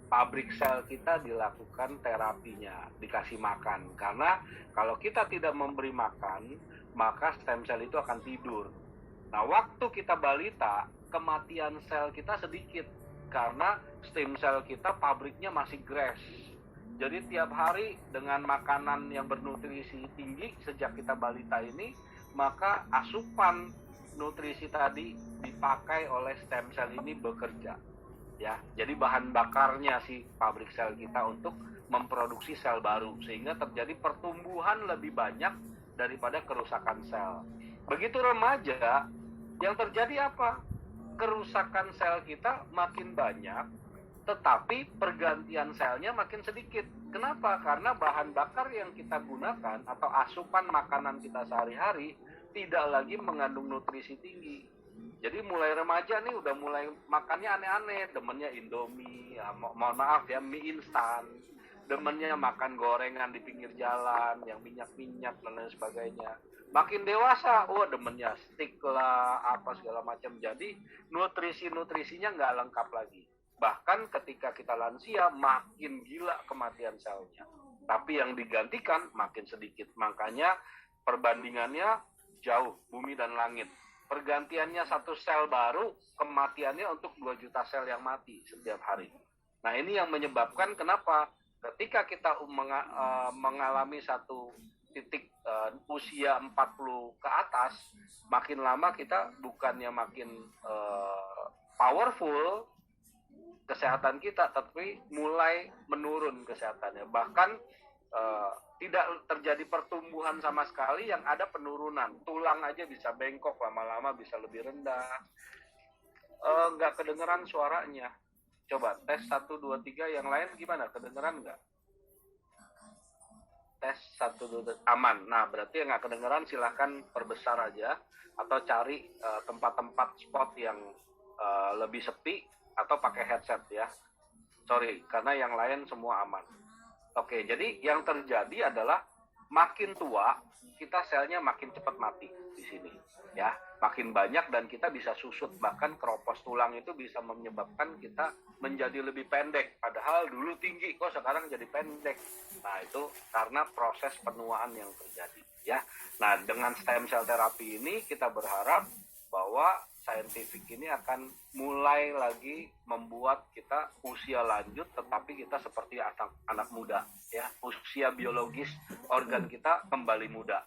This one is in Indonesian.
pabrik sel kita dilakukan terapinya, dikasih makan. Karena kalau kita tidak memberi makan, maka stem cell itu akan tidur. Nah, waktu kita balita, kematian sel kita sedikit karena stem cell kita pabriknya masih grass. Jadi tiap hari dengan makanan yang bernutrisi tinggi sejak kita balita ini, maka asupan nutrisi tadi dipakai oleh stem cell ini bekerja. Ya, jadi bahan bakarnya si pabrik sel kita untuk memproduksi sel baru sehingga terjadi pertumbuhan lebih banyak daripada kerusakan sel. Begitu remaja, yang terjadi apa? Kerusakan sel kita makin banyak, tetapi pergantian selnya makin sedikit. Kenapa? Karena bahan bakar yang kita gunakan atau asupan makanan kita sehari-hari tidak lagi mengandung nutrisi tinggi. Jadi mulai remaja nih udah mulai makannya aneh-aneh, demennya Indomie, ya, mohon maaf ya, mie instan, demennya makan gorengan di pinggir jalan yang minyak-minyak dan lain sebagainya. Makin dewasa, demennya steak lah, apa segala macam. Jadi nutrisinya nggak lengkap lagi. Bahkan ketika kita lansia, makin gila kematian selnya. Tapi yang digantikan makin sedikit. Makanya perbandingannya jauh, bumi dan langit. Pergantiannya satu sel baru, kematiannya untuk 2 juta sel yang mati setiap hari. Nah, ini yang menyebabkan kenapa ketika kita mengalami satu titik usia 40 ke atas, makin lama kita bukannya makin powerful kesehatan kita, tapi mulai menurun kesehatannya. Bahkan tidak terjadi pertumbuhan sama sekali, yang ada penurunan. Tulang aja bisa bengkok, lama-lama bisa lebih rendah. Nggak kedengeran suaranya. Coba tes 1, 2, 3, yang lain gimana? Kedengeran nggak? Tes 1, 2, 3, aman. Nah, berarti yang nggak kedengeran silahkan perbesar aja, atau cari tempat-tempat spot yang lebih sepi, atau pakai headset ya. Sorry, karena yang lain semua aman. Oke, jadi yang terjadi adalah makin tua, kita selnya makin cepat mati di sini. Ya, makin banyak dan kita bisa susut. Bahkan keropos tulang itu bisa menyebabkan kita menjadi lebih pendek. Padahal dulu tinggi, kok sekarang jadi pendek. Nah, itu karena proses penuaan yang terjadi. Ya, nah dengan stem cell terapi ini kita berharap bahwa scientific ini akan mulai lagi membuat kita usia lanjut tetapi kita seperti anak muda ya, usia biologis organ kita kembali muda.